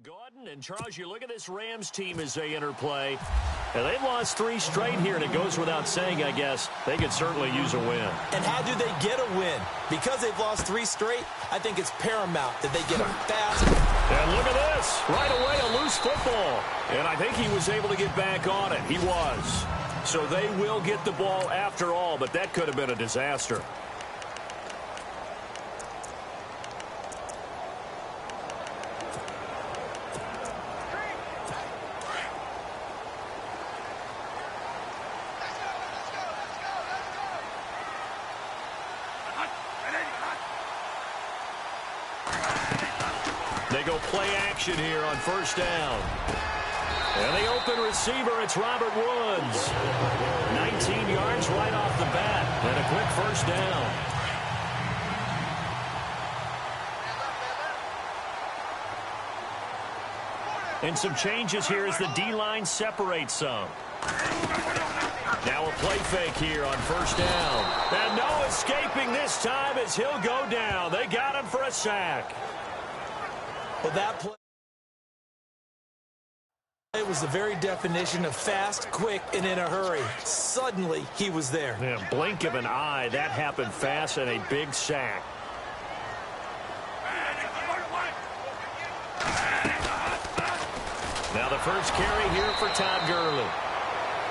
Gordon and Charles, you look at this Rams team as they interplay. And they've lost 3 straight here, and it goes without saying, I guess, they could certainly use a win. And how do they get a win? Because they've lost 3 straight, I think it's paramount that they get a fast. And look at this. Right away, a loose football. And I think he was able to get back on it. He was. So they will get the ball after all, but that could have been a disaster. They go play action here on first down. And the open receiver, it's Robert Woods. 19 yards right off the bat. And a quick first down. And some changes here as the D-line separates some. Now a play fake here on first down. And no escaping this time as he'll go down. They got him for a sack. Well, that play was the very definition of fast, quick, and in a hurry. Suddenly, he was there. Yeah, blink of an eye, that happened fast, and a big sack. Now the first carry here for Todd Gurley.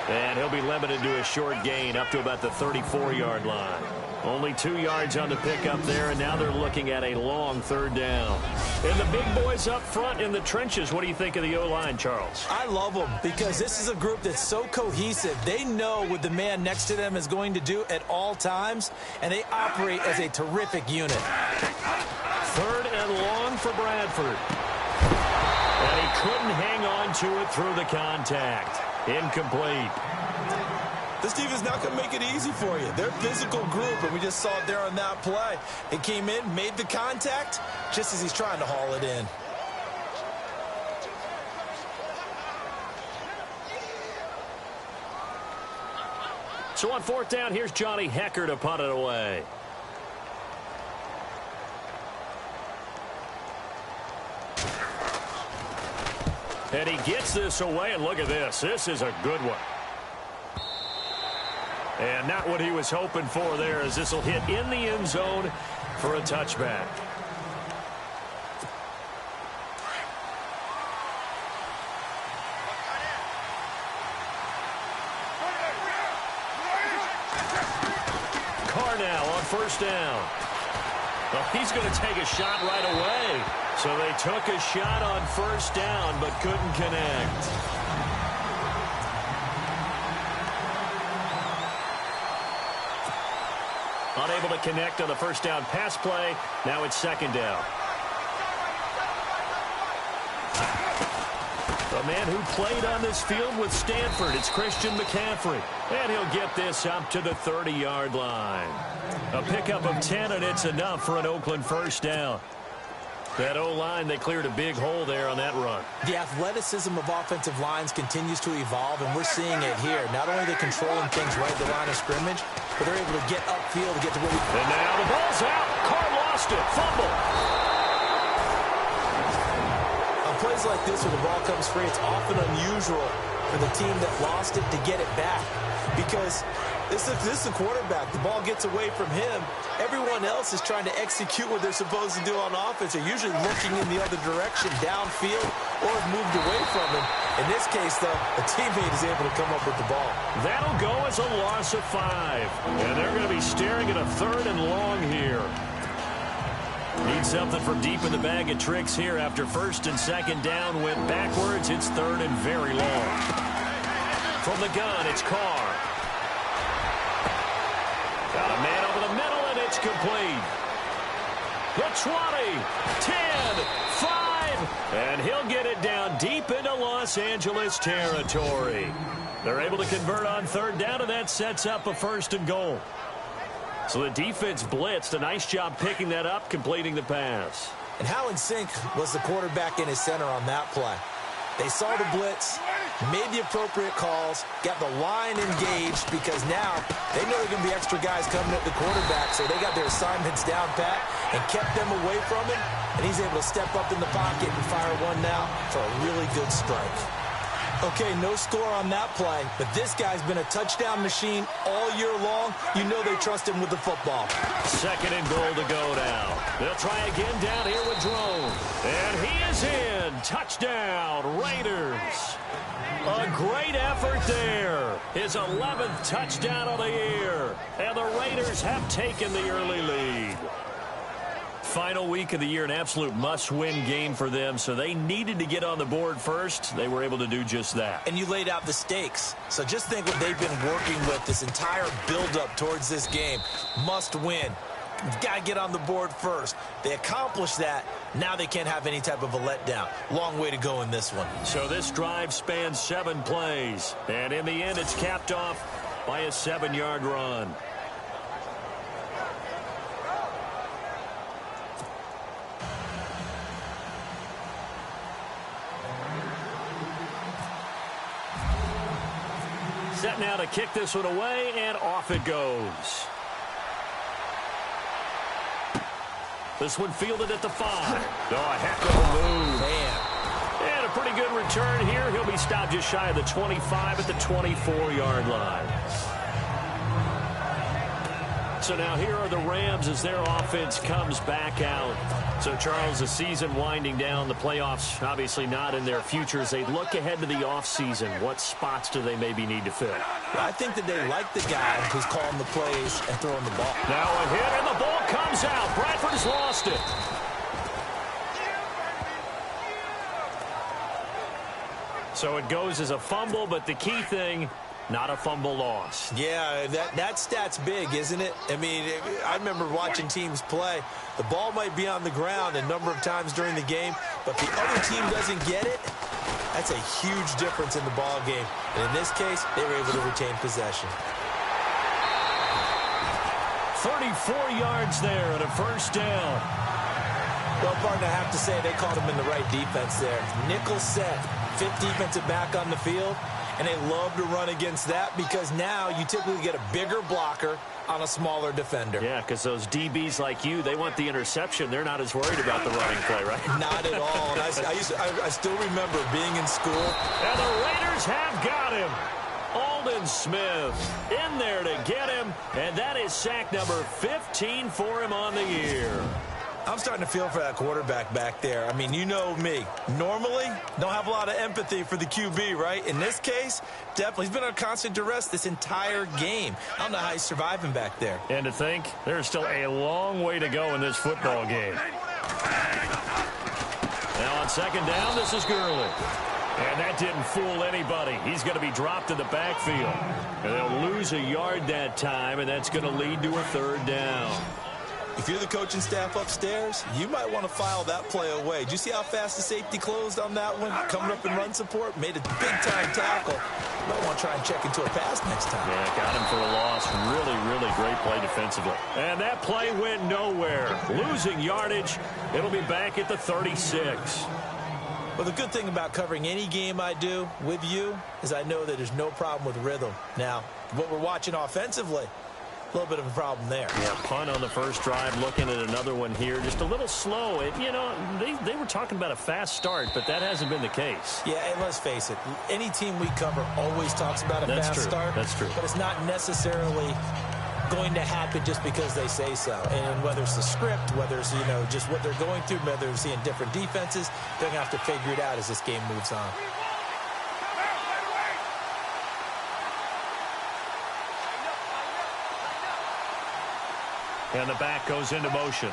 And he'll be limited to a short gain up to about the 34-yard line. Only 2 yards on the pickup there, and now they're looking at a long third down. And the big boys up front in the trenches, what do you think of the O-line, Charles? I love them because this is a group that's so cohesive. They know what the man next to them is going to do at all times, and they operate as a terrific unit. Third and long for Bradford. And he couldn't hang on to it through the contact. Incomplete. This team is not going to make it easy for you. They're a physical group, and we just saw it there on that play. It came in, made the contact, just as he's trying to haul it in. So on fourth down, here's Johnny Hecker to punt it away. And he gets this away, and look at this. This is a good one. And not what he was hoping for there, as this will hit in the end zone for a touchback. Carr now on first down. Well, he's going to take a shot right away. So they took a shot on first down, but couldn't connect. Unable to connect on the first down pass play. Now it's second down. The man who played on this field with Stanford, it's Christian McCaffrey. And he'll get this up to the 30-yard line. A pickup of 10, and it's enough for an Oakland first down. That O-line, they cleared a big hole there on that run. The athleticism of offensive lines continues to evolve, and we're seeing it here. Not only are they controlling things right at the line of scrimmage, but they're able to get upfield to get to where we... And now the ball's out. Carr lost it. Fumble. On plays like this where the ball comes free, it's often unusual for the team that lost it to get it back. Because this is a quarterback. The ball gets away from him. Everyone else is trying to execute what they're supposed to do on offense. They're usually looking in the other direction, downfield, or have moved away from him. In this case, though, a teammate is able to come up with the ball. That'll go as a loss of 5. And they're going to be staring at a third and long here. Need something from deep in the bag of tricks here after first and second down went backwards. It's third and very long. From the gun, it's Carr. Got a man over the middle, and it's complete. The 20, 10, 5, and he'll get it down deep into Los Angeles territory. They're able to convert on third down, and that sets up a first and goal. So the defense blitzed. A nice job picking that up, completing the pass. And how in sync was the quarterback in his center on that play? They saw the blitz, made the appropriate calls, got the line engaged, because now they know there are going to be extra guys coming at the quarterback, so they got their assignments down pat and kept them away from him. and he's able to step up in the pocket and fire one now for a really good strike. Okay, no score on that play, but this guy's been a touchdown machine all year long. You know they trust him with the football. Second and goal to go now. They'll try again down here with Drone. And he is in. Touchdown, Raiders. A great effort there. His 11th touchdown of the year. And the Raiders have taken the early lead. Final week of the year, an absolute must-win game for them, so they needed to get on the board first. They were able to do just that. And you laid out the stakes. So just think what they've been working with this entire build-up towards this game. Must win. You've got to get on the board first. They accomplished that. Now they can't have any type of a letdown. Long way to go in this one. So this drive spans 7 plays. And in the end, it's capped off by a 7-yard run. Set now to kick this one away, and off it goes. This one fielded at the 5. Oh, a heck of a move. Man. And a pretty good return here. He'll be stopped just shy of the 25 at the 24-yard line. So now here are the Rams as their offense comes back out. So, Charles, the season winding down, the playoffs obviously not in their future. As they look ahead to the offseason, what spots do they maybe need to fill? Well, I think that they like the guy who's calling the plays and throwing the ball. Now a hit, and the ball comes out. Bradford's lost it. So it goes as a fumble, but the key thing, not a fumble loss. Yeah, that stat's big, isn't it? I mean, I remember watching teams play. The ball might be on the ground a number of times during the game, but the other team doesn't get it. That's a huge difference in the ball game. And in this case, they were able to retain possession. 34 yards there and a first down. Well, partner, I have to say they caught him in the right defense there. Nickel set, 5th defensive back on the field. And they love to run against that because now you typically get a bigger blocker on a smaller defender. Yeah, because those DBs like you, they want the interception. They're not as worried about the running play, right? Not at all. And I still remember being in school. And the Raiders have got him. Aldon Smith in there to get him. And that is sack number 15 for him on the year. I'm starting to feel for that quarterback back there. I mean, you know me. Normally, don't have a lot of empathy for the QB, right? In this case, definitely. He's been under constant duress this entire game. I don't know how he's surviving back there. And to think, there's still a long way to go in this football game. Now on second down, this is Gurley. And that didn't fool anybody. He's going to be dropped in the backfield. And they'll lose a yard that time, and that's going to lead to a 3rd down. If you're the coaching staff upstairs, you might want to file that play away. Did you see how fast the safety closed on that one? Coming up in run support, made a big-time tackle. Might want to try and check into a pass next time. Yeah, got him for a loss. Really, really great play defensively. And that play went nowhere. Losing yardage. It'll be back at the 36. Well, the good thing about covering any game I do with you is I know that there's no problem with rhythm. Now, what we're watching offensively, a little bit of a problem there. Yeah, punt on the first drive, looking at another one here. Just a little slow. You know, they were talking about a fast start, but that hasn't been the case. Yeah, and let's face it, any team we cover always talks about a fast start. That's true. But it's not necessarily going to happen just because they say so. And whether it's the script, whether it's, you know, just what they're going through, whether they're seeing different defenses, they're going to have to figure it out as this game moves on. And the back goes into motion.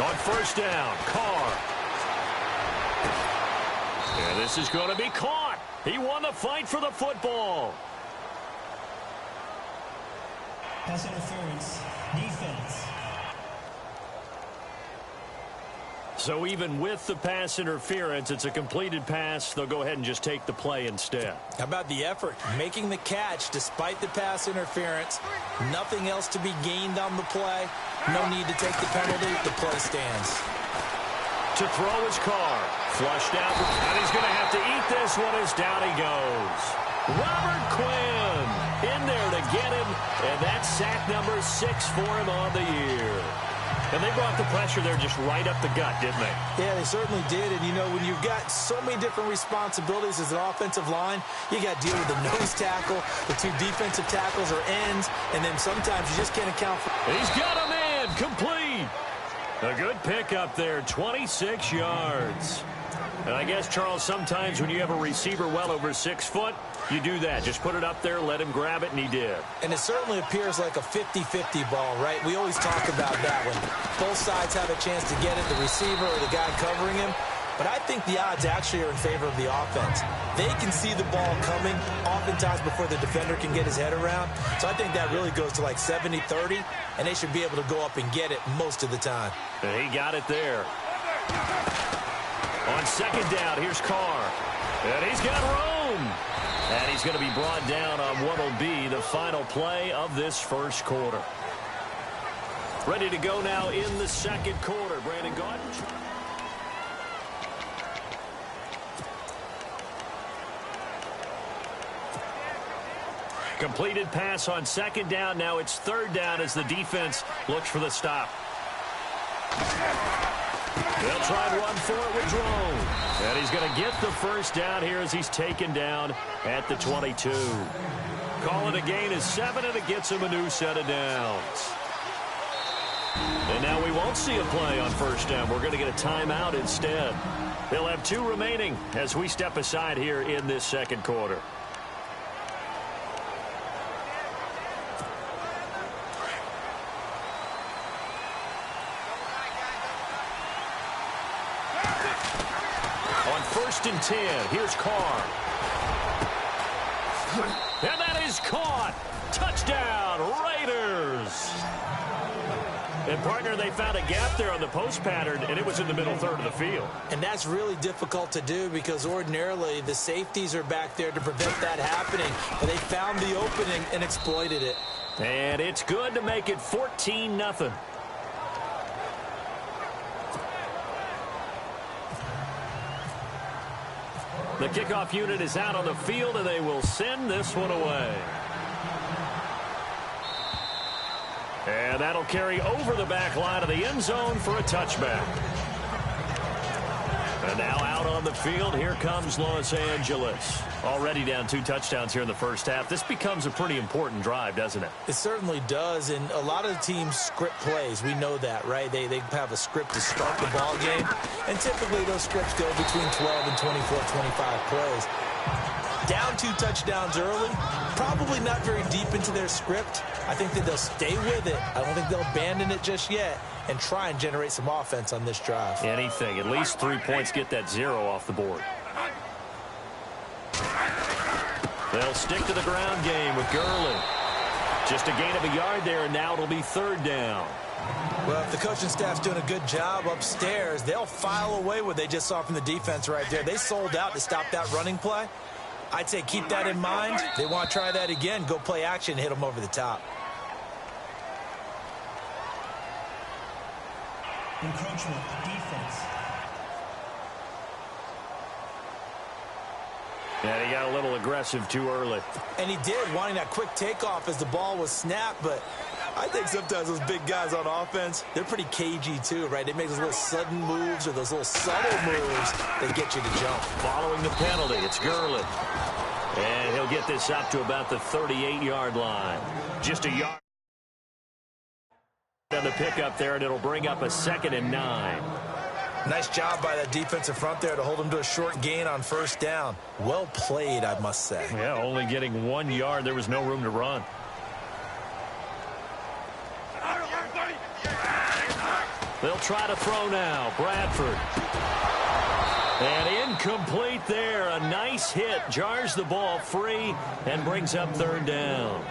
On first down, Carr. And this is going to be caught. He won the fight for the football. Pass interference, defense. So even with the pass interference, it's a completed pass. They'll go ahead and just take the play instead. How about the effort? Making the catch despite the pass interference. Nothing else to be gained on the play. No need to take the penalty. The play stands. To throw his Carr. Flushed out. And he's going to have to eat this one as down he goes. Robert Quinn in there to get him. And that's sack number 6 for him on the year. And they brought the pressure there just right up the gut, didn't they? Yeah, they certainly did. And, you know, when you've got so many different responsibilities as an offensive line, you got to deal with the nose tackle, the 2 defensive tackles or ends, and then sometimes you just can't account for... He's got a man complete. A good pickup there, 26 yards. And I guess, Charles, sometimes when you have a receiver well over 6 foot, you do that. Just put it up there, let him grab it, and he did. And it certainly appears like a 50-50 ball, right? We always talk about that when both sides have a chance to get it, the receiver or the guy covering him. But I think the odds actually are in favor of the offense. They can see the ball coming oftentimes before the defender can get his head around. So I think that really goes to like 70-30, and they should be able to go up and get it most of the time. And he got it there. On second down, here's Carr. And he's got room. And he's going to be brought down on what will be the final play of this first quarter. Ready to go now in the second quarter. Brandon Gordon. Completed pass on second down. Now it's third down as the defense looks for the stop. They'll try to run for it with Drone. And he's going to get the first down here as he's taken down at the 22. Call it a gain of 7, and it gets him a new set of downs. And now we won't see a play on first down. We're going to get a timeout instead. They'll have 2 remaining as we step aside here in this second quarter. On 1st and 10, here's Carr. And that is caught. Touchdown, Raiders. And, partner, they found a gap there on the post pattern, and it was in the middle third of the field. And that's really difficult to do because ordinarily the safeties are back there to prevent that happening. But they found the opening and exploited it. And it's good to make it 14-0. The kickoff unit is out on the field, and they will send this one away. And that'll carry over the back line of the end zone for a touchback. And now out on the field, here comes Los Angeles. Already down 2 touchdowns here in the first half. This becomes a pretty important drive, doesn't it? It certainly does, and a lot of the teams script plays. We know that, right? They have a script to start the ball game, and typically those scripts go between 12 and 24, 25 plays. Down 2 touchdowns early, probably not very deep into their script. I think that they'll stay with it. I don't think they'll abandon it just yet and try and generate some offense on this drive. Anything. At least 3 points, get that 0 off the board. They'll stick to the ground game with Gurley. Just a gain of a yard there, and now it'll be third down. Well, if the coaching staff's doing a good job upstairs, they'll file away what they just saw from the defense right there. They sold out to stop that running play. I'd say keep that in mind. They want to try that again, go play action, hit them over the top. Encroachment, defense. And he got a little aggressive too early. And he did, wanting that quick takeoff as the ball was snapped, but I think sometimes those big guys on offense, they're pretty cagey too, right? They make those little sudden moves or those little subtle moves that get you to jump. Following the penalty, it's Gurley. And he'll get this up to about the 38-yard line. Just a yard on the pickup there, and it'll bring up a 2nd and 9. Nice job by that defensive front there to hold him to a short gain on first down. Well played, I must say. Yeah, only getting 1 yard. There was no room to run. They'll try to throw now. Bradford. And incomplete there. A nice hit. Jars the ball free and brings up third down.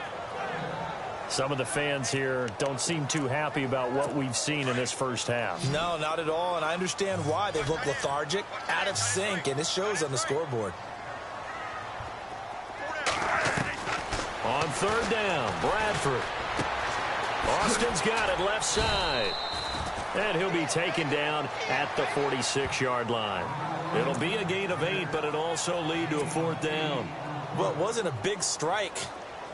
Some of the fans here don't seem too happy about what we've seen in this first half. No, not at all, and I understand why. They've looked lethargic, out of sync, and it shows on the scoreboard. On third down, Bradford. Austin's got it left side. And he'll be taken down at the 46-yard line. It'll be a gain of 8, but it'll also lead to a 4th down. Well, it wasn't a big strike,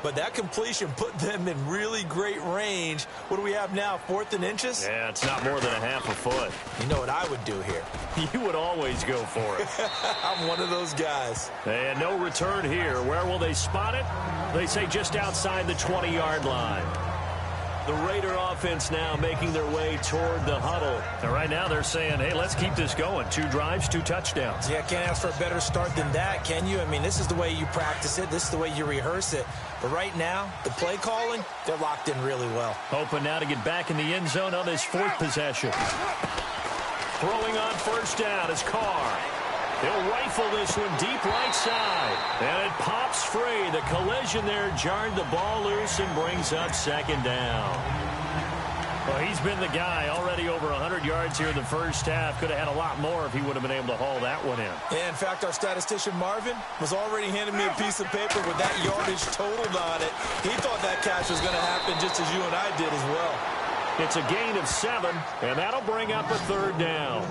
but that completion put them in really great range. What do we have now, 4th and inches? Yeah, it's not more than a half a foot. You know what I would do here? You would always go for it. I'm one of those guys. And no return here. Where will they spot it? They say just outside the 20-yard line. The Raider offense now making their way toward the huddle. And right now they're saying, hey, let's keep this going. 2 drives, 2 touchdowns. Yeah, can't ask for a better start than that, can you? I mean, this is the way you practice it. This is the way you rehearse it. But right now, the play calling, they're locked in really well. Hoping now to get back in the end zone on this 4th possession. Throwing on 1st down is Carr. He'll rifle this one deep right side. And it pops free. The collision there jarred the ball loose and brings up 2nd down. Well, he's been the guy already over 100 yards here in the first half. Could have had a lot more if he would have been able to haul that one in. Yeah, in fact, our statistician Marvin was already handing me a piece of paper with that yardage totaled on it. He thought that catch was going to happen just as you and I did as well. It's a gain of 7, and that'll bring up a 3rd down.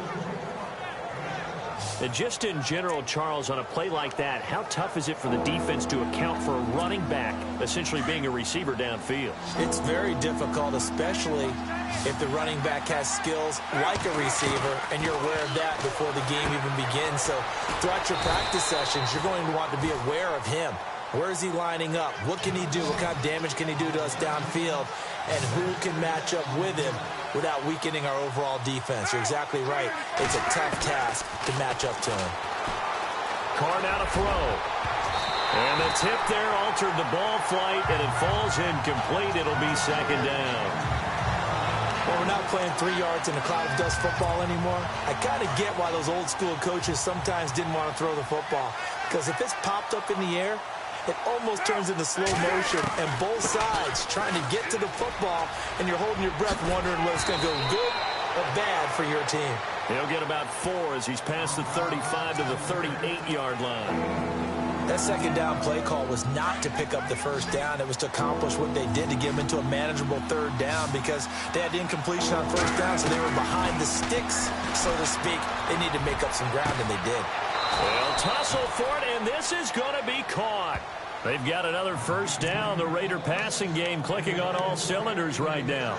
And just in general, Charles, on a play like that, how tough is it for the defense to account for a running back essentially being a receiver downfield? It's very difficult, especially if the running back has skills like a receiver, and you're aware of that before the game even begins. So throughout your practice sessions, you're going to want to be aware of him. Where is he lining up? What can he do? What kind of damage can he do to us downfield? And who can match up with him without weakening our overall defense? You're exactly right. It's a tough task to match up to him. Carr now to throw. And the tip there altered the ball flight, and it falls incomplete. It'll be 2nd down. Well, we're not playing 3 yards in a cloud of dust football anymore. I kind of get why those old school coaches sometimes didn't want to throw the football. Because if it's popped up in the air, it almost turns into slow motion, and both sides trying to get to the football, and you're holding your breath wondering whether it's going to go good or bad for your team. He'll get about 4 as he's past the 35 to the 38-yard line. That 2nd down play call was not to pick up the 1st down. It was to accomplish what they did to get them into a manageable 3rd down because they had incompletion on 1st down, so they were behind the sticks, so to speak. They needed to make up some ground, and they did. They'll tussle for it, and this is going to be caught. They've got another 1st down. The Raider passing game clicking on all cylinders right now.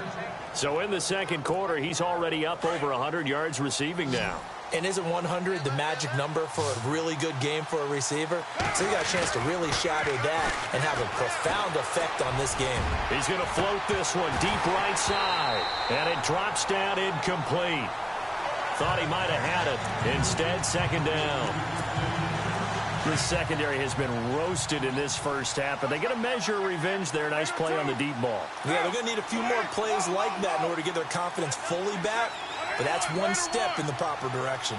So in the 2nd quarter, he's already up over 100 yards receiving now. And isn't 100 the magic number for a really good game for a receiver? So he got a chance to really shatter that and have a profound effect on this game. He's going to float this one deep right side, and it drops down incomplete. Thought he might have had it. Instead, 2nd down. The secondary has been roasted in this first half, but they get a measure of revenge there. Nice play on the deep ball. Yeah, they're going to need a few more plays like that in order to get their confidence fully back, but that's one step in the proper direction.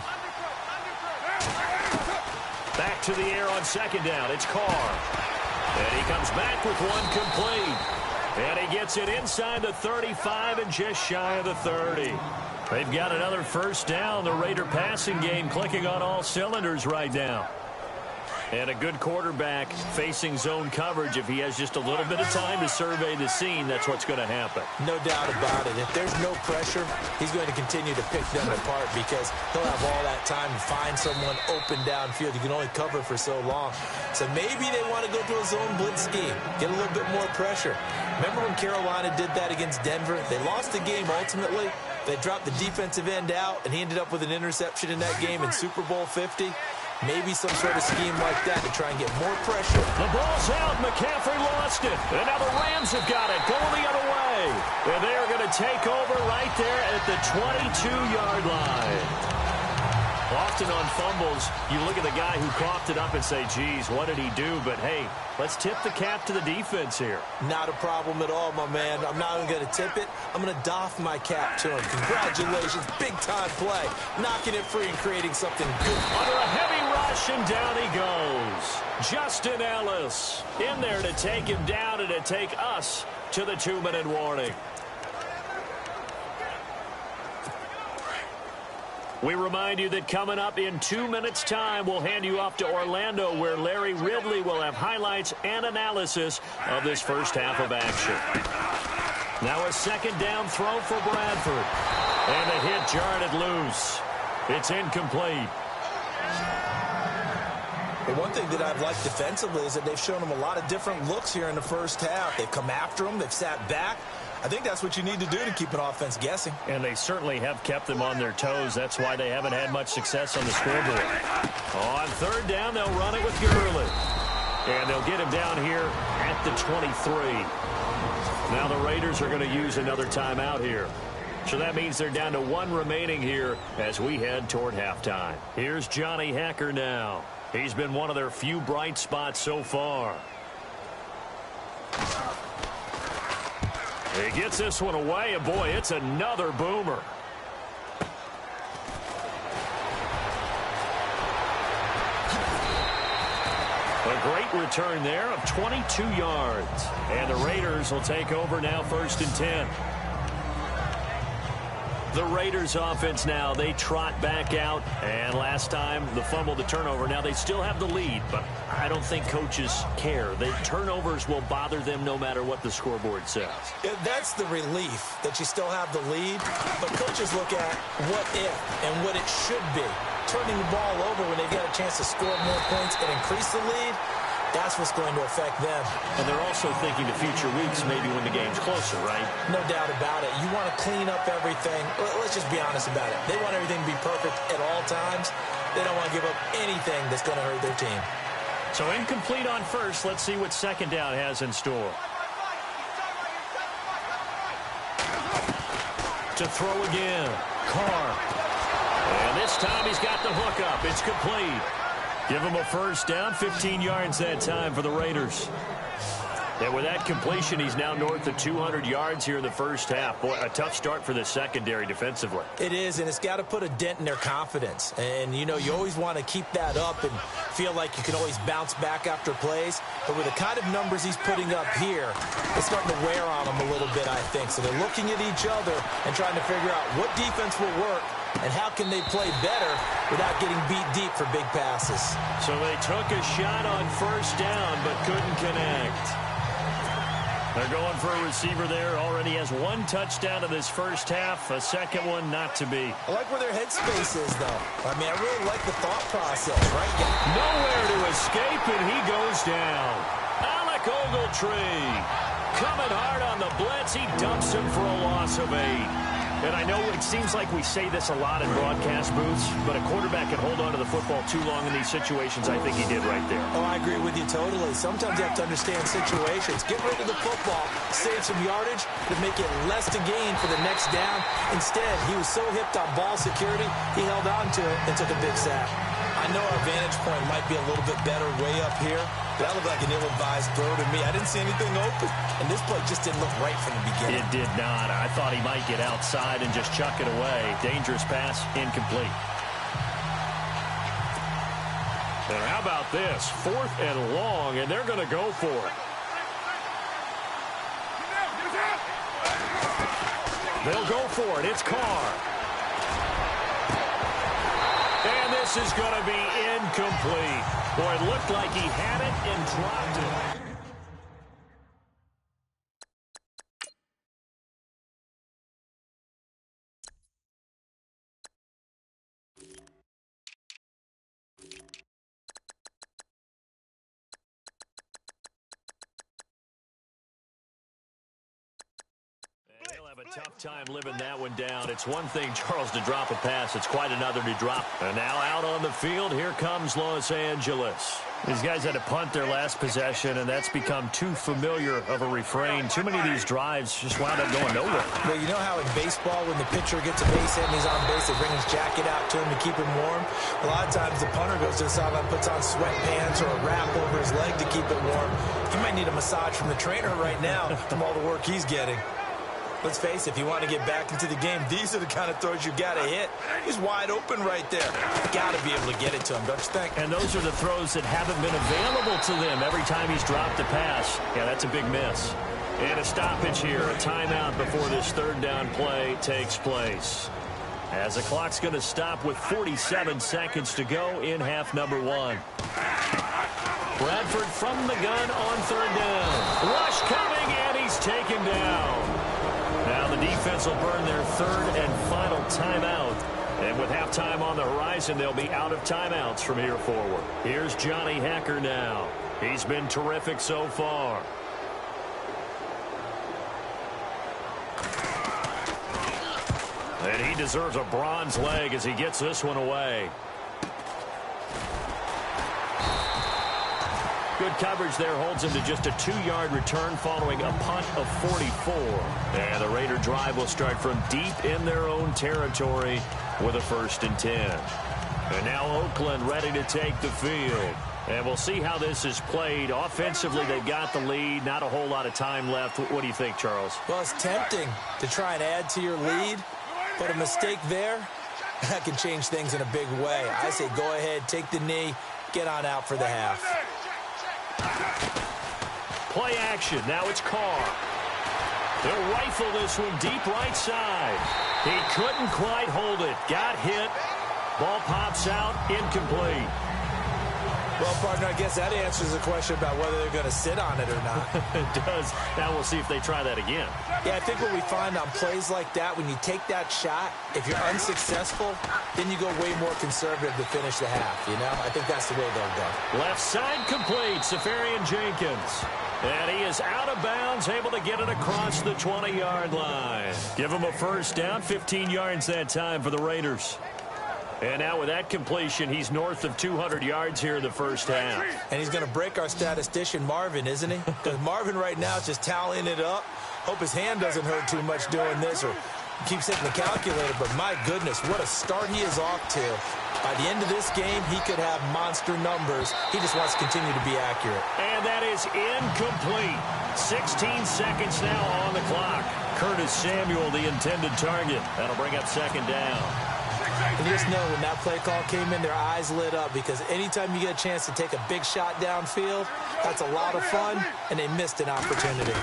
Back to the air on 2nd down. It's Carr. And he comes back with one complete. And he gets it inside the 35 and just shy of the 30. They've got another 1st down. The Raider passing game clicking on all cylinders right now. And a good quarterback facing zone coverage. If he has just a little bit of time to survey the scene, that's what's going to happen. No doubt about it. If there's no pressure, he's going to continue to pick them apart because he'll have all that time to find someone open downfield. You can only cover for so long. So maybe they want to go to a zone blitz scheme, get a little bit more pressure. Remember when Carolina did that against Denver? They lost the game ultimately. They dropped the defensive end out, and he ended up with an interception in that game in Super Bowl 50. Maybe some sort of scheme like that to try and get more pressure. The ball's out. McCaffrey lost it. And now the Rams have got it. Going the other way. And they are going to take over right there at the 22-yard line. Often on fumbles, you look at the guy who coughed it up and say, geez, what did he do? But, hey, let's tip the cap to the defense here. Not a problem at all, my man. I'm not even going to tip it. I'm going to doff my cap to him. Congratulations. Big-time play. Knocking it free and creating something good. Under a heavy rush, and down he goes. Justin Ellis in there to take him down and to take us to the 2-minute warning. We remind you that coming up in 2 minutes' time, we'll hand you off to Orlando, where Larry Ridley will have highlights and analysis of this first half of action. Now a 2nd down throw for Bradford. And the hit jarred it loose. It's incomplete. Well, one thing that I've liked defensively is that they've shown them a lot of different looks here in the first half. They've come after them. They've sat back. I think that's what you need to do to keep an offense guessing. And they certainly have kept them on their toes. That's why they haven't had much success on the scoreboard. On third down, they'll run it with Gurley. And they'll get him down here at the 23. Now the Raiders are going to use another timeout here. So that means they're down to one remaining here as we head toward halftime. Here's Johnny Hacker now. He's been one of their few bright spots so far. He gets this one away, and boy, it's another boomer. A great return there of 22 yards. And the Raiders will take over now, 1st and 10. The Raiders offense now, they trot back out. And last time, the fumble, the turnover. Now they still have the lead, but I don't think coaches care. The turnovers will bother them no matter what the scoreboard says. Yeah, that's the relief that you still have the lead. But coaches look at what if and what it should be. Turning the ball over when they've got a chance to score more points and increase the lead, that's what's going to affect them. And they're also thinking to future weeks, maybe when the game's closer, right? No doubt about it. You want to clean up everything. Let's just be honest about it. They want everything to be perfect at all times. They don't want to give up anything that's going to hurt their team. So incomplete on first. Let's see what second down has in store. To throw again. Carr. And this time he's got the hook up. It's complete. Give him a first down, 15 yards that time for the Raiders. And with that completion, he's now north of 200 yards here in the first half. Boy, a tough start for the secondary defensively. It is, and it's got to put a dent in their confidence. And, you know, you always want to keep that up and feel like you can always bounce back after plays. But with the kind of numbers he's putting up here, it's starting to wear on them a little bit, I think. So they're looking at each other and trying to figure out what defense will work and how can they play better without getting beat deep for big passes. So they took a shot on first down but couldn't connect. They're going for a receiver there. Already has one touchdown in this first half. A second one not to be. I like where their headspace is, though. I mean, I really like the thought process, right? Nowhere to escape, and he goes down. Alec Ogletree coming hard on the blitz. He dumps him for a loss of 8. And I know it seems like we say this a lot in broadcast booths, but a quarterback can hold on to the football too long in these situations. I think he did right there. Oh, I agree with you totally. Sometimes you have to understand situations. Get rid of the football, save some yardage to make it less to gain for the next down. Instead, he was so hipped on ball security, he held on to it and took a big sack. I know our vantage point might be a little bit better way up here, but that looked like an ill-advised throw to me. I didn't see anything open, and this play just didn't look right from the beginning. It did not. I thought he might get outside and just chuck it away. Dangerous pass, incomplete. And how about this? 4th and long, and they're going to go for it. They'll go for it. It's Carr. And this is going to be incomplete. Boy, it looked like he had it and dropped it. He'll have a tough time living that one down. It's one thing, Charles, to drop a pass. It's quite another to drop. And now out on the field, here comes Los Angeles. These guys had to punt their last possession, and that's become too familiar of a refrain. Too many of these drives just wound up going nowhere. Well, you know how in baseball, when the pitcher gets a base hit and he's on base, they bring his jacket out to him to keep him warm? A lot of times the punter goes to the sideline, puts on sweatpants or a wrap over his leg to keep it warm. He might need a massage from the trainer right now from all the work he's getting. Let's face it, if you want to get back into the game, these are the kind of throws you got to hit. He's wide open right there. Got to be able to get it to him, don't you think? And those are the throws that haven't been available to them every time he's dropped a pass. Yeah, that's a big miss. And a stoppage here, a timeout before this third down play takes place. As the clock's going to stop with 47 seconds to go in half number 1. Bradford from the gun on third down. Rush coming, and he's taken down. Now the defense defense will burn their third and final timeout. And with halftime on the horizon, they'll be out of timeouts from here forward. Here's Johnny Hekker now. He's been terrific so far. And he deserves a bronze leg as he gets this one away. Good coverage there holds him to just a 2-yard return following a punt of 44. And the Raider drive will start from deep in their own territory with a 1st and 10. And now Oakland ready to take the field. And we'll see how this is played. Offensively, they've got the lead. Not a whole lot of time left. What do you think, Charles? Well, it's tempting to try and add to your lead, but a mistake there, that can change things in a big way. I say go ahead, take the knee, get on out for the half. Play action. Now it's Carr. They'll rifle this one deep right side. He couldn't quite hold it. Got hit. Ball pops out. Incomplete. Well, partner, I guess that answers the question about whether they're going to sit on it or not. It does. Now we'll see if they try that again. Yeah, I think what we find on plays like that, when you take that shot, if you're unsuccessful, then you go way more conservative to finish the half, you know? I think that's the way they'll go. Left side complete, Safarian Jenkins. And he is out of bounds, able to get it across the 20-yard line. Give him a 1st down, 15 yards that time for the Raiders. And now with that completion, he's north of 200 yards here in the 1st half. And he's going to break our statistician, Marvin, isn't he? Because Marvin right now is just tallying it up. Hope his hand doesn't hurt too much doing this or keeps hitting the calculator. But my goodness, what a start he is off to. By the end of this game, he could have monster numbers. He just wants to continue to be accurate. And that is incomplete. 16 seconds now on the clock. Curtis Samuel, the intended target. That'll bring up 2nd down. And just know when that play call came in, their eyes lit up because anytime you get a chance to take a big shot downfield, that's a lot of fun, and they missed an opportunity.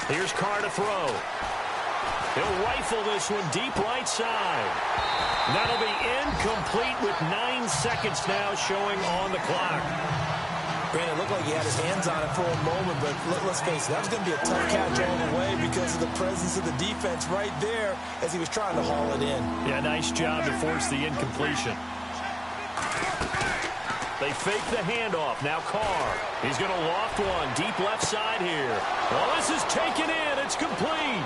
Here's Carr to throw. He'll rifle this one deep right side. That'll be incomplete with 9 seconds now showing on the clock. Granted, it looked like he had his hands on it for a moment, but let's face it, that was going to be a tough catch all the way because of the presence of the defense right there as he was trying to haul it in. Yeah, nice job to force the incompletion. They fake the handoff. Now Carr. He's going to loft one deep left side here. Oh, this is taken in. It's complete.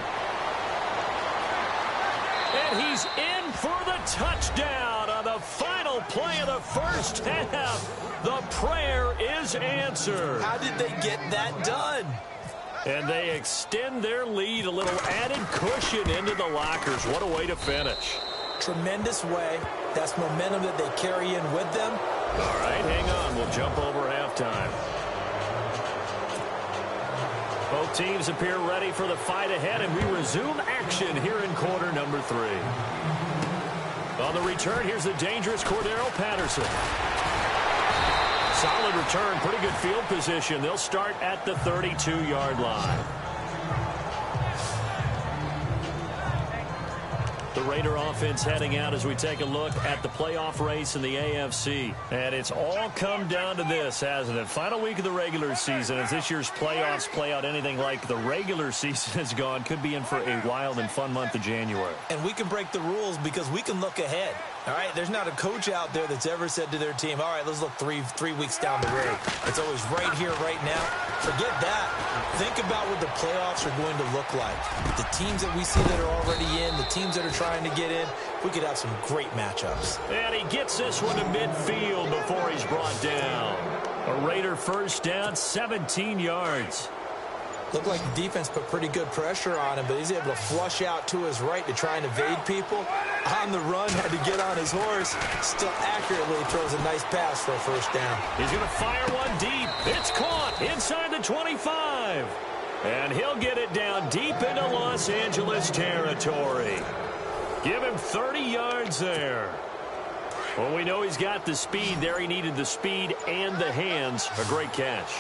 And he's in for the touchdown on the final play of the 1st half. The prayer is answered. How did they get that done? And they extend their lead, a little added cushion into the lockers. What a way to finish. Tremendous way. That's momentum that they carry in with them. All right, hang on. We'll jump over halftime. Both teams appear ready for the fight ahead, and we resume action here in quarter number 3. On the return, here's the dangerous Cordero Patterson. Solid return, pretty good field position. They'll start at the 32-yard line. The Raider offense heading out as we take a look at the playoff race in the AFC. And it's all come down to this, hasn't it? Final week of the regular season. As this year's playoffs play out anything like the regular season has gone, could be in for a wild and fun month of January. And we can break the rules because we can look ahead. All right, there's not a coach out there that's ever said to their team, all right, let's look three weeks down the road. It's always right here, right now. Forget that. Think about what the playoffs are going to look like. The teams that we see that are already in, the teams that are trying to get in, we could have some great matchups. And he gets this one to midfield before he's brought down. A Raider 1st down, 17 yards. Looked like the defense put pretty good pressure on him, but he's able to flush out to his right to try and evade people. On the run, had to get on his horse. Still accurately throws a nice pass for a 1st down. He's going to fire one deep. It's caught inside the 25. And he'll get it down deep into Los Angeles territory. Give him 30 yards there. Well, we know he's got the speed there. He needed the speed and the hands. A great catch.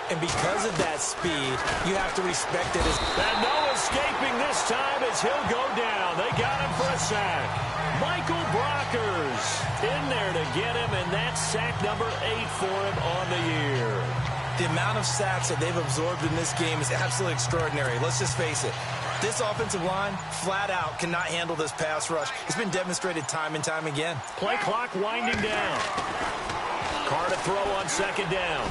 And because of that speed, you have to respect it. And no escaping this time as he'll go down. They got him for a sack. Michael Brockers in there to get him, and that's sack number 8 for him on the year. The amount of sacks that they've absorbed in this game is absolutely extraordinary. Let's just face it. This offensive line, flat out, cannot handle this pass rush. It's been demonstrated time and time again. Play clock winding down. Carr to throw on second down.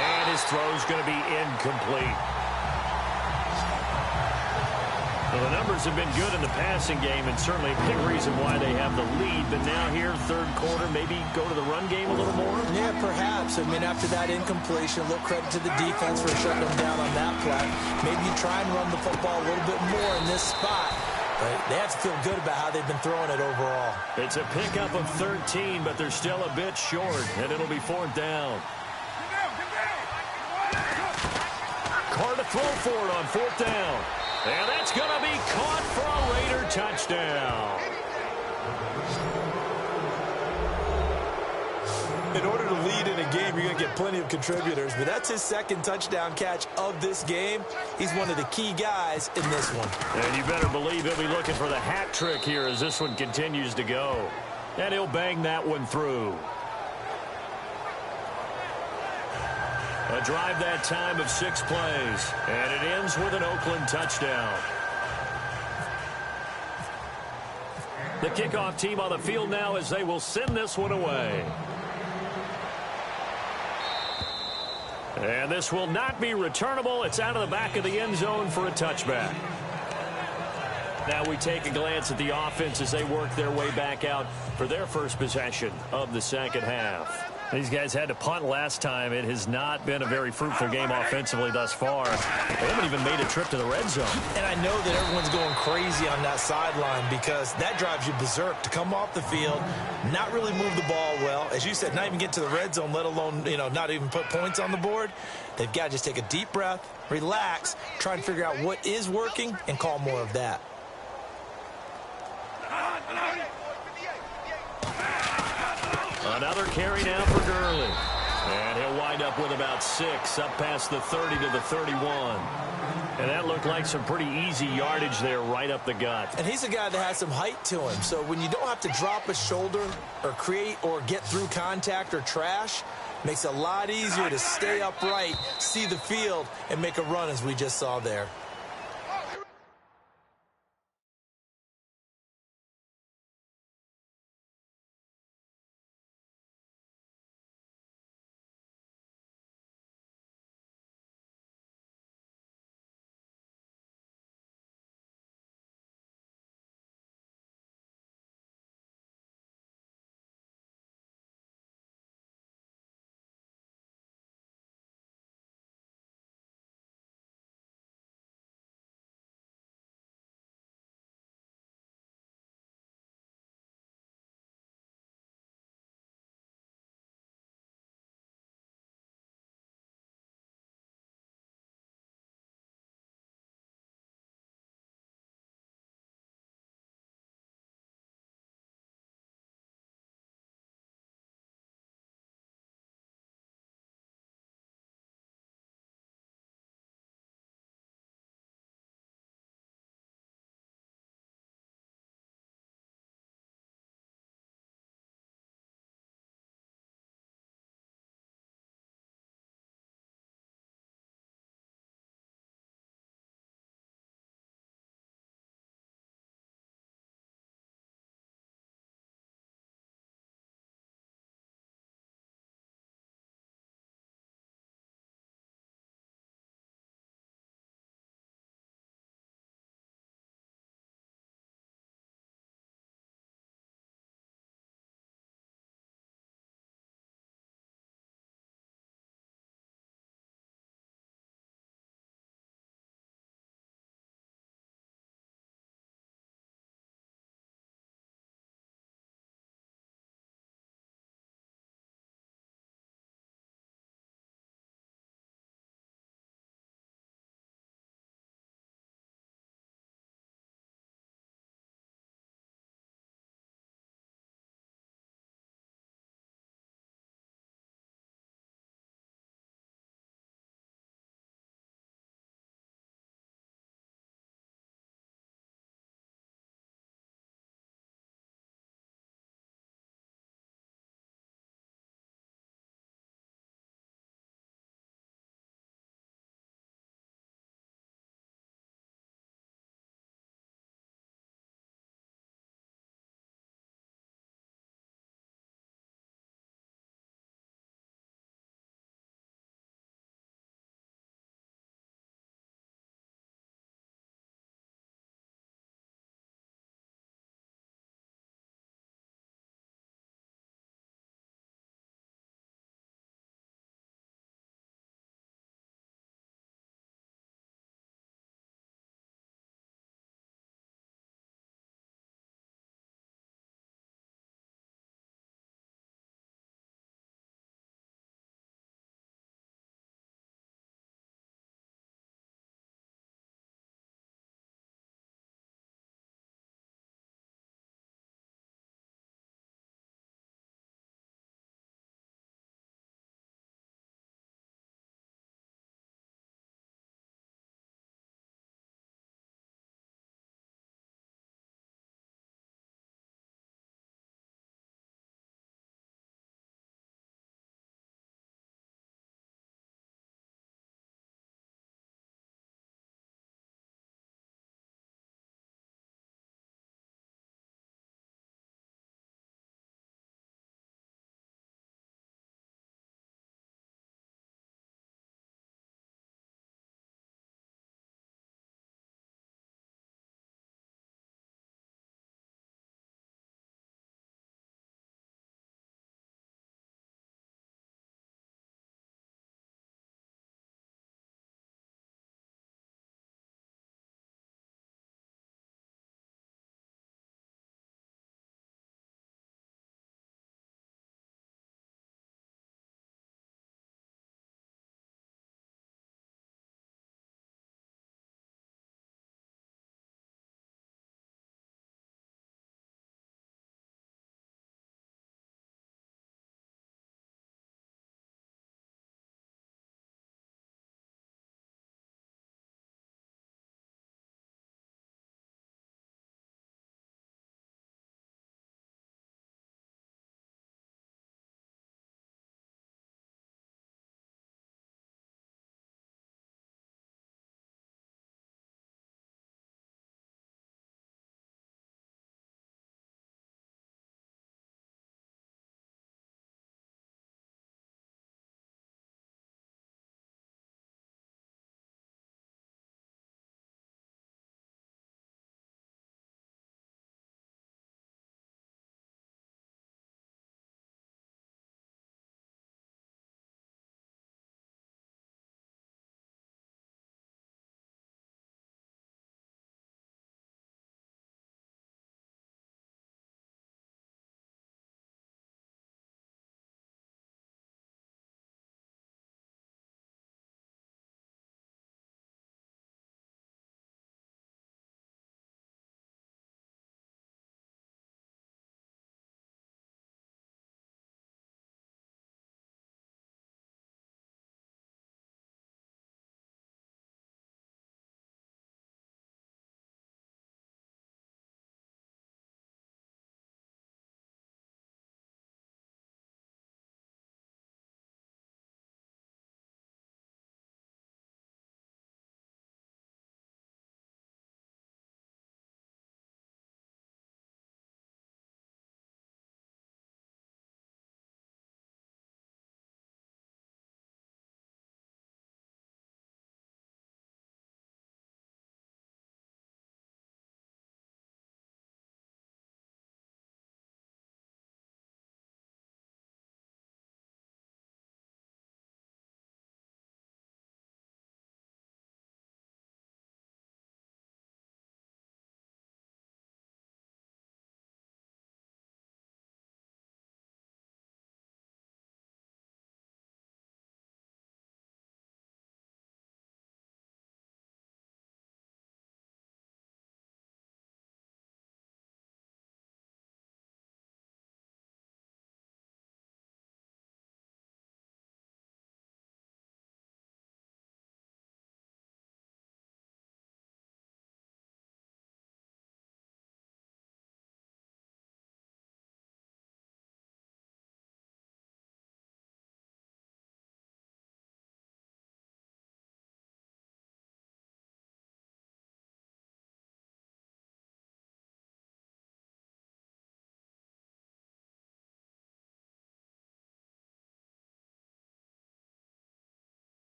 And his throw's going to be incomplete. Well, the numbers have been good in the passing game, and certainly a big reason why they have the lead. But now here, third quarter, maybe go to the run game a little more? Yeah, perhaps. I mean, after that incompletion, a little credit to the defense for shutting them down on that play. Maybe you try and run the football a little bit more in this spot. But they have to feel good about how they've been throwing it overall. It's a pickup of 13, but they're still a bit short, and it'll be fourth down. Carr to throw for it on fourth down. And that's going to be caught for a Raider touchdown. In order to lead in a game, you're going to get plenty of contributors, but that's his second touchdown catch of this game. He's one of the key guys in this one. And you better believe he'll be looking for the hat trick here as this one continues to go. And he'll bang that one through. A drive that time of 6 plays, and it ends with an Oakland touchdown. The kickoff team on the field now as they will send this one away. And this will not be returnable. It's out of the back of the end zone for a touchback. Now we take a glance at the offense as they work their way back out for their first possession of the second half. These guys had to punt last time. It has not been a very fruitful game offensively thus far. They haven't even made a trip to the red zone. And I know that everyone's going crazy on that sideline because that drives you berserk to come off the field, not really move the ball well. As you said, not even get to the red zone, let alone, not even put points on the board. They've got to just take a deep breath, relax, try and figure out what is working, and call more of that. Another carry now for Gurley. And he'll wind up with about 6, up past the 30 to the 31. And that looked like some pretty easy yardage there right up the gut. And he's a guy that has some height to him. So when you don't have to drop a shoulder or create or get through contact or trash, makes it a lot easier to stay upright, see the field, and make a run as we just saw there.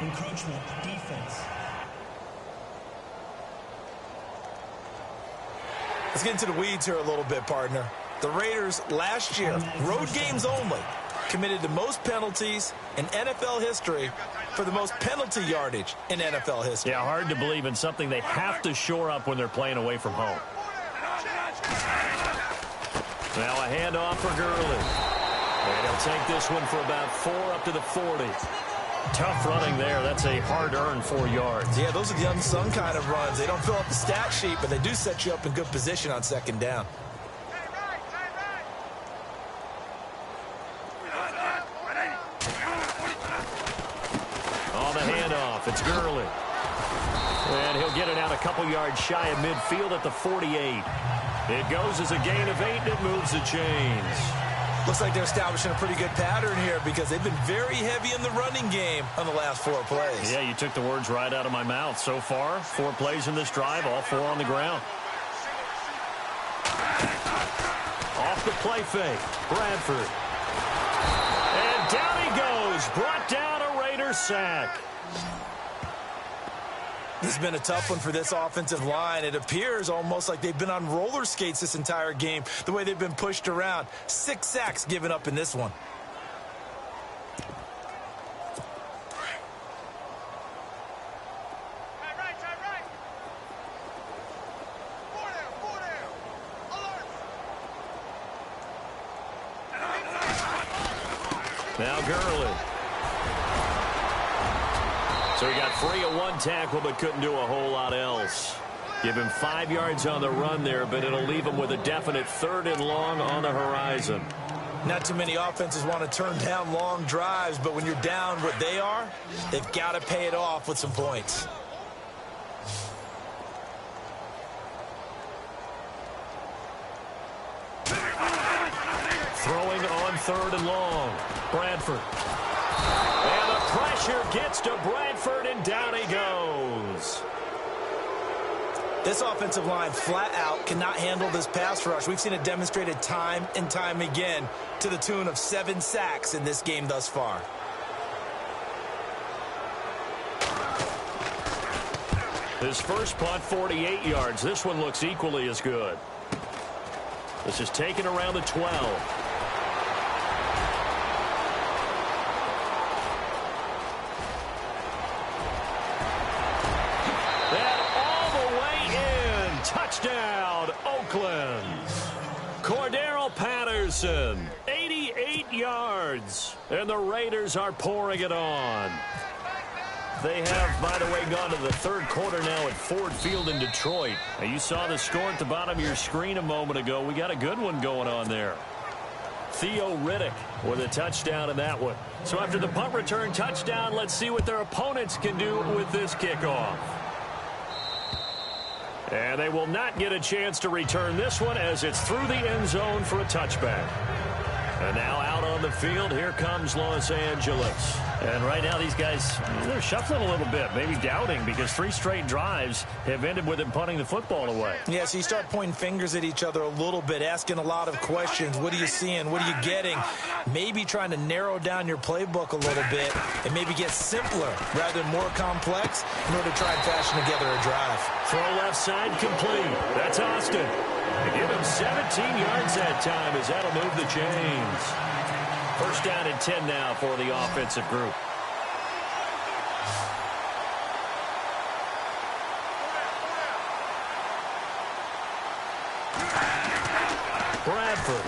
Encroachment defense. Let's get into the weeds here a little bit, partner. The Raiders last year, road games only, committed the most penalties in NFL history for the most penalty yardage in NFL history. Yeah, hard to believe in something they have to shore up when they're playing away from home. Now a handoff for Gurley. And he'll take this one for about 4 up to the 40. Tough running there. That's a hard-earned 4 yards. Yeah, those are the unsung kind of runs. They don't fill up the stat sheet, but they do set you up in good position on second down. On the handoff, it's Gurley. And he'll get it out a couple yards shy of midfield at the 48. It goes as a gain of 8, and it moves the chains. Looks like they're establishing a pretty good pattern here because they've been very heavy in the running game on the last 4 plays. Yeah, you took the words right out of my mouth. So far, 4 plays in this drive, all 4 on the ground. Off the play fake, Bradford. And down he goes, brought down a Raiders sack. This has been a tough one for this offensive line. It appears almost like they've been on roller skates this entire game, the way they've been pushed around. 6 sacks given up in this one. Now Gurley. So he got free of 1 tackle, but couldn't do a whole lot else. Give him 5 yards on the run there, but it'll leave him with a definite 3rd and long on the horizon. Not too many offenses want to turn down long drives, but when you're down what they are, they've got to pay it off with some points. Throwing on 3rd and long. Bradford. And the pressure gets to Bradford, and down he goes. This offensive line flat out cannot handle this pass rush. We've seen it demonstrated time and time again to the tune of 7 sacks in this game thus far. His first punt, 48 yards. This one looks equally as good. This is taken around the 12. Touchdown, Oakland. Cordero Patterson, 88 yards. And the Raiders are pouring it on. They have, by the way, gone to the 3rd quarter now at Ford Field in Detroit. Now, you saw the score at the bottom of your screen a moment ago. We got a good one going on there. Theo Riddick with a touchdown in that one. So after the punt return touchdown, let's see what their opponents can do with this kickoff. And they will not get a chance to return this one as it's through the end zone for a touchback. And now out on the field, here comes Los Angeles. And right now these guys, they're shuffling a little bit, maybe doubting, because 3 straight drives have ended with them punting the football away. Yeah, so you start pointing fingers at each other a little bit, asking a lot of questions. What are you seeing? What are you getting? Maybe trying to narrow down your playbook a little bit and maybe get simpler rather than more complex in order to try and fashion together a drive. Throw left side complete. That's Austin. They give him 17 yards that time as that'll move the chains. First down and 10 now for the offensive group. Bradford.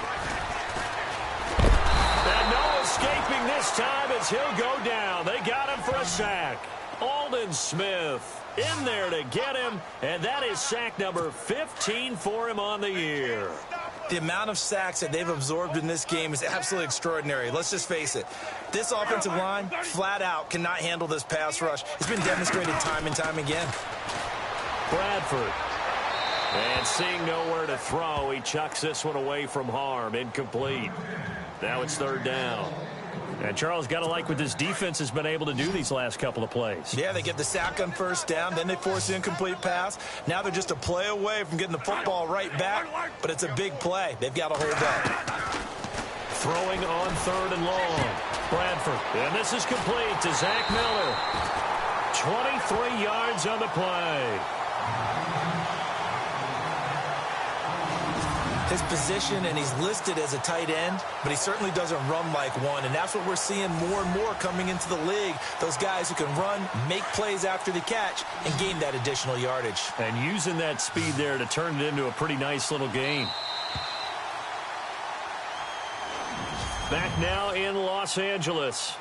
And no escaping this time as he'll go down. They got him for a sack. Aldon Smith in there to get him, and that is sack number 15 for him on the year. The amount of sacks that they've absorbed in this game is absolutely extraordinary. Let's just face it. This offensive line, flat out, cannot handle this pass rush. It's been demonstrated time and time again. Bradford. And seeing nowhere to throw, he chucks this one away from harm. Incomplete. Now it's 3rd down. And Charles, got to like what this defense has been able to do these last couple of plays. Yeah, they get the sack on 1st down, then they force an incomplete pass. Now they're just a play away from getting the football right back, but it's a big play. They've got to hold up. Throwing on 3rd and long. Bradford. And this is complete to Zach Miller. 23 yards on the play. His position, and he's listed as a tight end, but he certainly doesn't run like one, and that's what we're seeing more and more coming into the league. Those guys who can run, make plays after the catch, and gain that additional yardage. And using that speed there to turn it into a pretty nice little gain. Back now in Los Angeles.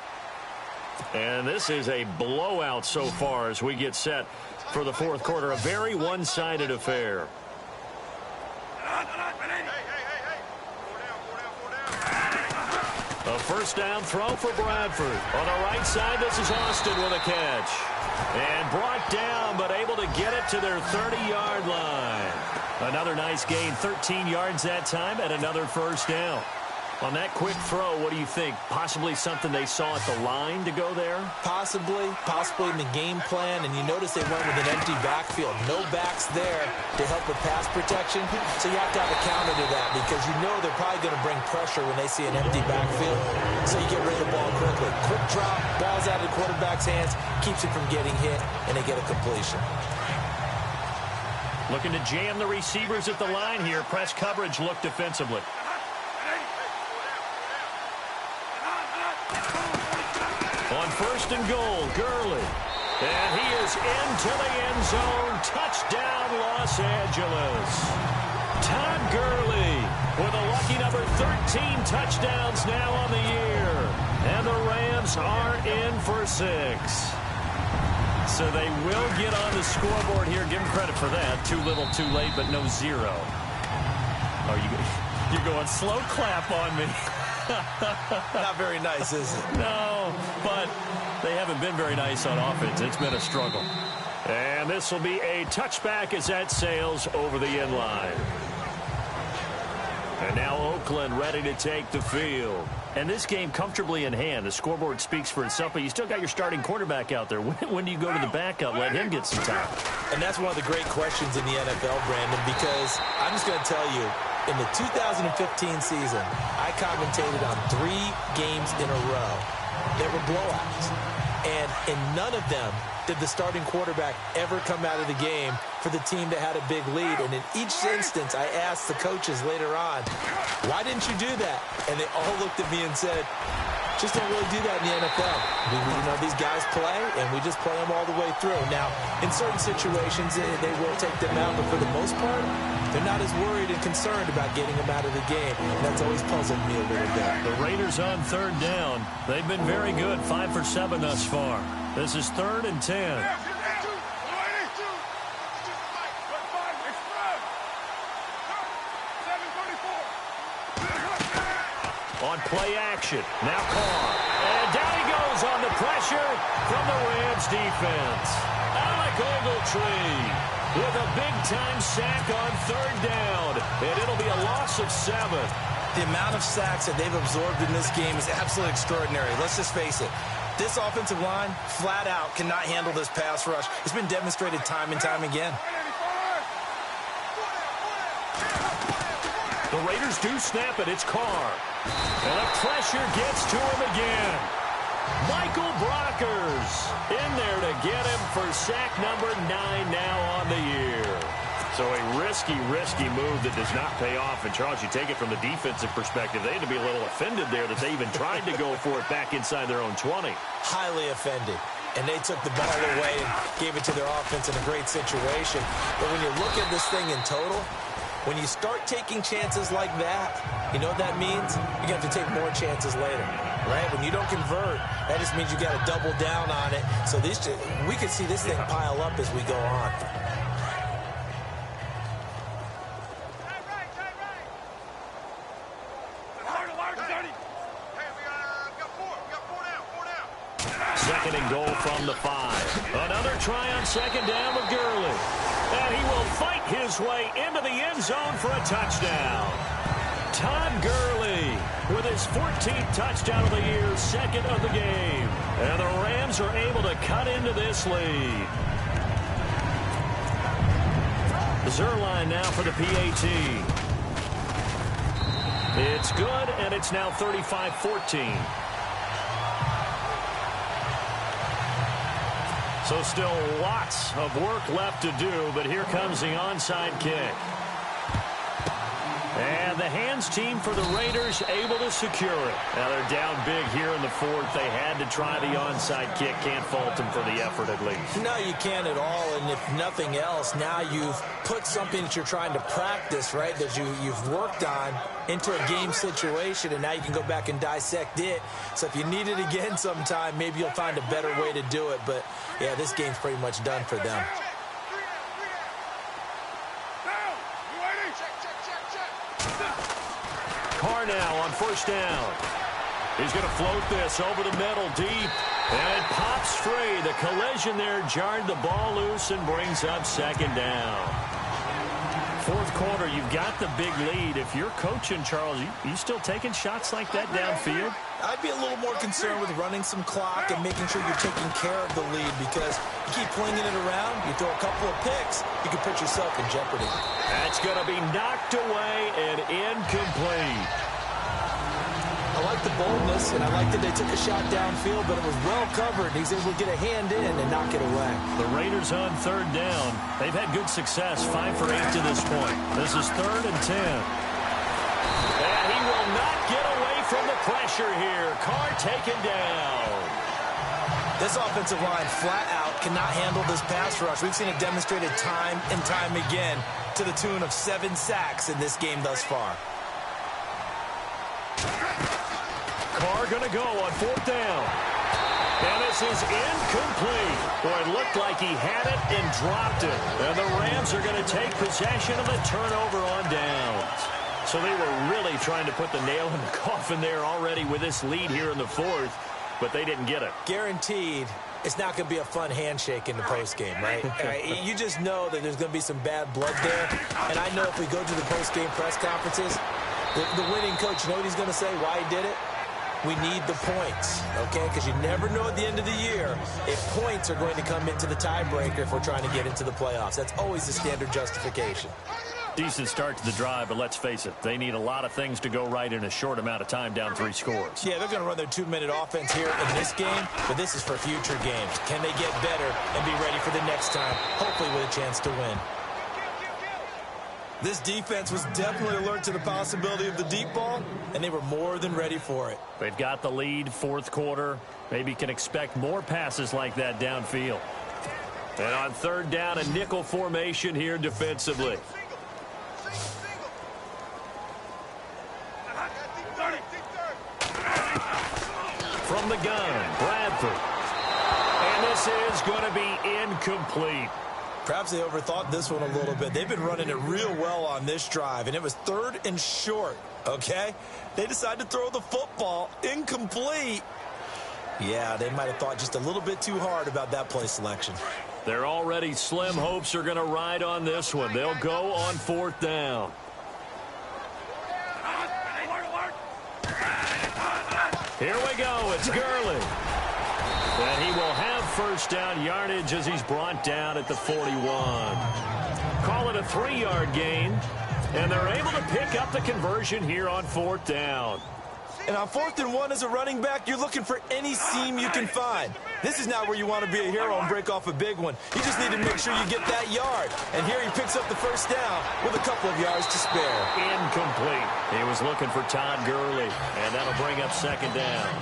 And this is a blowout so far as we get set for the fourth quarter. A very one-sided affair. A first down throw for Bradford. On the right side, this is Austin with a catch. And brought down, but able to get it to their 30-yard line. Another nice gain, 13 yards that time, and another first down. On that quick throw, what do you think? Possibly something they saw at the line to go there? Possibly in the game plan, and you notice they went with an empty backfield. No backs there to help with pass protection, so you have to have a counter to that because you know they're probably going to bring pressure when they see an empty backfield, so you get rid of the ball quickly. Quick drop, ball's out of the quarterback's hands, keeps it from getting hit, and they get a completion. Looking to jam the receivers at the line here. Press coverage look defensively. On first and goal, Gurley. And he is into the end zone. Touchdown, Los Angeles. Todd Gurley with a lucky number 13 touchdowns now on the year. And the Rams are in for 6. So they will get on the scoreboard here. Give them credit for that. Too little, too late, but no 0. Oh, you're going slow clap on me. Not very nice, is it? No, but they haven't been very nice on offense. It's been a struggle. And this will be a touchback as that sails over the end line. And now Oakland ready to take the field. And this game comfortably in hand. The scoreboard speaks for itself, but you still got your starting quarterback out there. When do you go to the backup? Let him get some time. And that's one of the great questions in the NFL, Brandon, because I'm just going to tell you, in the 2015 season, I commentated on 3 games in a row. They were blowouts. And in none of them did the starting quarterback ever come out of the game for the team that had a big lead. And in each instance, I asked the coaches later on, why didn't you do that? And they all looked at me and said, just don't really do that in the NFL. You know, these guys play, and we just play them all the way through. Now, in certain situations, they will take them out, but for the most part, they're not as worried and concerned about getting them out of the game. And that's always puzzled me a little bit. The Raiders on third down. They've been very good, 5 for 7 thus far. This is 3rd and 10. On play action. Now Carr. And down he goes on the pressure from the Rams defense. Alec Ogletree with a big-time sack on third down. And it'll be a loss of 7. The amount of sacks that they've absorbed in this game is absolutely extraordinary. Let's just face it. This offensive line, flat out, cannot handle this pass rush. It's been demonstrated time and time again. The Raiders do snap it. It's Carr. And the pressure gets to him again. Michael Brockers in there to get him for sack number 9 now on the year. So a risky move that does not pay off. And, Charles, you take it from the defensive perspective. They had to be a little offended there that they even tried to go for it back inside their own 20. Highly offended. And they took the ball away and gave it to their offense in a great situation. But when you look at this thing in total, when you start taking chances like that, you know what that means? You have to take more chances later, right? When you don't convert, that just means you got to double down on it. So we could see this thing pile up as we go on. Second and goal from the 5. Another try on second down with Gurley. And he will fight his way into the end zone for a touchdown. Todd Gurley with his 14th touchdown of the year, 2nd of the game. And the Rams are able to cut into this lead. Zerline now for the PAT. It's good, and it's now 35-14. So still lots of work left to do, but here comes the onside kick. And the hands team for the Raiders able to secure it. Now they're down big here in the fourth. They had to try the onside kick. Can't fault them for the effort at least. No, you can't at all. And if nothing else, now you've put something that you're trying to practice, right, that you've worked on into a game situation, and now you can go back and dissect it. So if you need it again sometime, maybe you'll find a better way to do it. But, yeah, this game's pretty much done for them. Carr now on first down. He's going to float this over the middle deep. And it pops free. The collision there jarred the ball loose and brings up second down. Fourth quarter, you've got the big lead. If you're coaching, Charles, you still taking shots like that downfield? I'd be a little more concerned with running some clock and making sure you're taking care of the lead, because you keep flinging it around, you throw a couple of picks, you can put yourself in jeopardy. That's going to be knocked away and incomplete. I like the boldness, and I like that they took a shot downfield, but it was well covered. He's able to get a hand in and knock it away. The Raiders on third down. They've had good success, 5 for 8 to this point. This is 3rd and 10. And he will not get away from the pressure here. Carr taken down. This offensive line flat out cannot handle this pass rush. We've seen it demonstrated time and time again to the tune of 7 sacks in this game thus far. Carr going to go on 4th down. And this is incomplete. Boy, it looked like he had it and dropped it. And the Rams are going to take possession of the turnover on downs. So they were really trying to put the nail in the coffin there already with this lead here in the fourth, but they didn't get it. Guaranteed it's not going to be a fun handshake in the postgame, right? You just know that there's going to be some bad blood there. And I know if we go to the postgame press conferences, the winning coach, you know what he's going to say, why he did it? We need the points, okay? Because you never know at the end of the year if points are going to come into the tiebreaker if we're trying to get into the playoffs. That's always the standard justification. Decent start to the drive, but let's face it, they need a lot of things to go right in a short amount of time, down 3 scores. Yeah, they're going to run their 2-minute offense here in this game, but this is for future games. Can they get better and be ready for the next time, hopefully with a chance to win? This defense was definitely alert to the possibility of the deep ball, and they were more than ready for it. They've got the lead, fourth quarter. Maybe can expect more passes like that downfield. And on third down, a nickel formation here defensively. From the gun, Bradford. And this is going to be incomplete. Perhaps they overthought this one a little bit. They've been running it real well on this drive, and it was 3rd and short, okay? They decided to throw the football incomplete. Yeah, they might have thought just a little bit too hard about that play selection. Their already slim hopes are going to ride on this one. They'll go on 4th down. Here we go. It's Gurley. And he will have first down yardage as he's brought down at the 41. Call it a 3-yard gain. And they're able to pick up the conversion here on 4th down. And on 4th and 1 as a running back, you're looking for any seam you can find. This is not where you want to be a hero and break off a big one. You just need to make sure you get that yard. And here he picks up the first down with a couple of yards to spare. Incomplete. He was looking for Todd Gurley, and that'll bring up second down.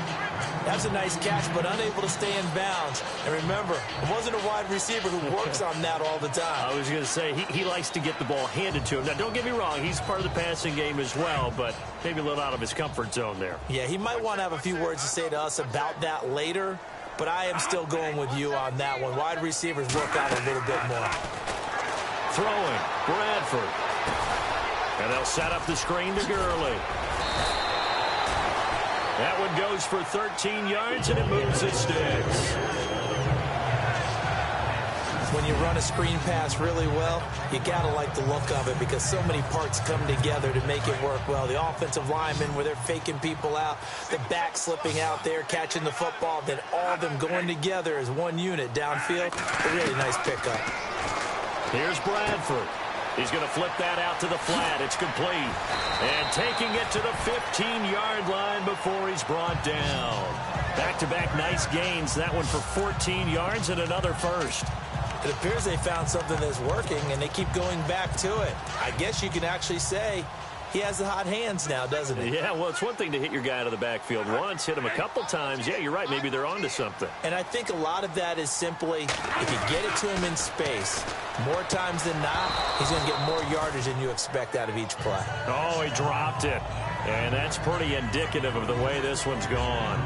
That's a nice catch, but unable to stay in bounds. And remember, it wasn't a wide receiver who works on that all the time. I was going to say, he likes to get the ball handed to him. Now, don't get me wrong, he's part of the passing game as well, but maybe a little out of his comfort zone there. Yeah, he might want to have a few words to say to us about that later, but I am still going with you on that one. Wide receivers work out a little bit more. Throwing, Bradford. And they'll set up the screen to Gurley. That one goes for 13 yards, and it moves the sticks. When you run a screen pass really well, you got to like the look of it because so many parts come together to make it work well. The offensive linemen, where they're faking people out, the back slipping out there, catching the football, then all of them going together as one unit downfield. A really nice pickup. Here's Bradford. He's going to flip that out to the flat. It's complete. And taking it to the 15-yard line before he's brought down. Back-to-back nice gains. That one for 14 yards and another first. It appears they found something that's working, and they keep going back to it. I guess you can actually say he has the hot hands now, doesn't he? Yeah, well, it's one thing to hit your guy out of the backfield once, hit him a couple times. Yeah, you're right. Maybe they're onto something. And I think a lot of that is simply if you get it to him in space, more times than not, he's going to get more yardage than you expect out of each play. Oh, he dropped it. And that's pretty indicative of the way this one's gone.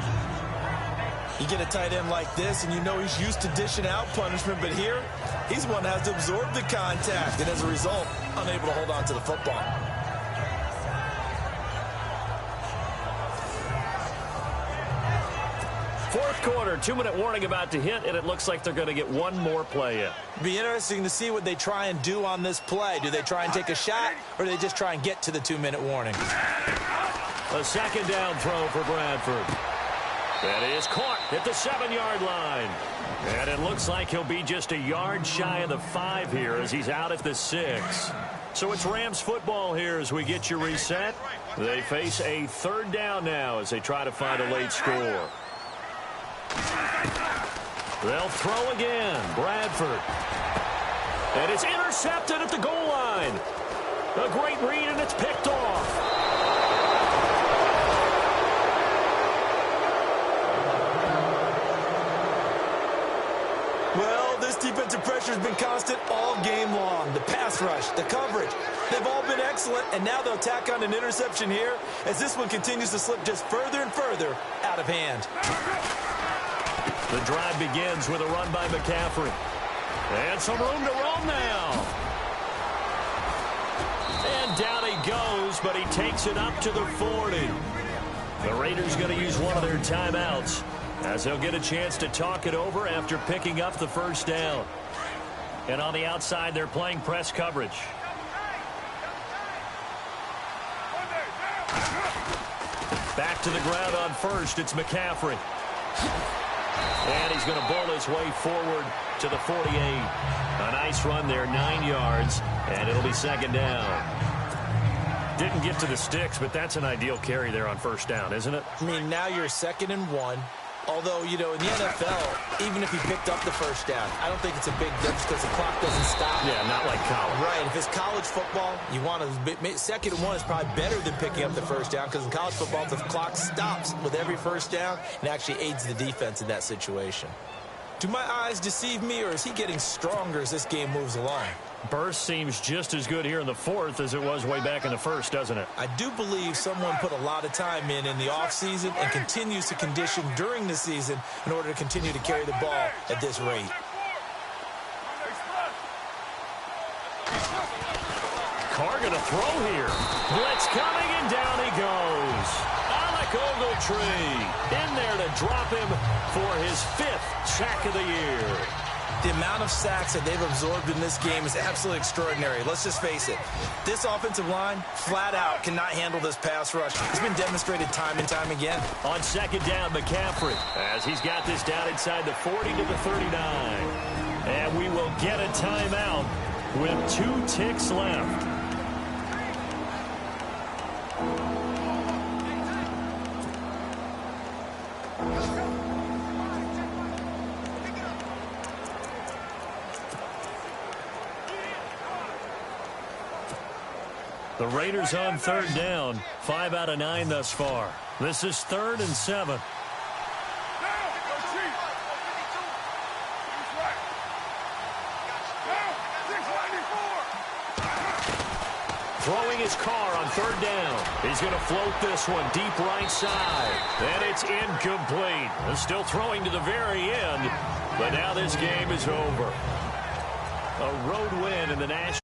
You get a tight end like this, and you know he's used to dishing out punishment, but here, he's one that has to absorb the contact, and as a result, unable to hold on to the football. Fourth quarter, 2-minute warning about to hit, and it looks like they're going to get one more play in. It'll be interesting to see what they try and do on this play. Do they try and take a shot, or do they just try and get to the 2-minute warning? A second down throw for Bradford. That is caught at the 7-yard line. And it looks like he'll be just a yard shy of the 5 here as he's out at the 6. So it's Rams football here as we get you reset. They face a third down now as they try to find a late score. They'll throw again. Bradford. And it's intercepted at the goal line. A great read, and it's picked off. Well, this defensive pressure has been constant all game long. The pass rush, the coverage, they've all been excellent, and now they'll tack on an interception here as this one continues to slip just further and further out of hand. The drive begins with a run by McCaffrey. And some room to roam now. And down he goes, but he takes it up to the 40. The Raiders going to use one of their timeouts as they'll get a chance to talk it over after picking up the first down. And on the outside, they're playing press coverage. Back to the ground on first. It's McCaffrey. And he's going to bowl his way forward to the 48. A nice run there, 9 yards, and it'll be second down. Didn't get to the sticks, but that's an ideal carry there on first down, isn't it? I mean, now you're 2nd and 1. Although, you know, in the NFL, even if he picked up the first down, I don't think it's a big difference because the clock doesn't stop. Yeah, not like college. Right. If it's college football, you want to 2nd and 1 is probably better than picking up the first down because in college football, the clock stops with every first down and actually aids the defense in that situation. Do my eyes deceive me, or is he getting stronger as this game moves along? Burst seems just as good here in the 4th as it was way back in the 1st, doesn't it? I do believe someone put a lot of time in the offseason and continues to condition during the season in order to continue to carry the ball at this rate. Carr going to throw here. Blitz coming, and down he goes. Alec Ogletree in there to drop him for his 5th sack of the year. The amount of sacks that they've absorbed in this game is absolutely extraordinary. Let's just face it. This offensive line, flat out, cannot handle this pass rush. It's been demonstrated time and time again. On second down, McCaffrey, as he's got this down inside the 40 to the 39. And we will get a timeout with 2 ticks left. The Raiders on third down, 5 out of 9 thus far. This is 3rd and 7. Throwing his Carr on third down. He's going to float this one deep right side. And it's incomplete. Still throwing to the very end. But now this game is over. A road win in the National.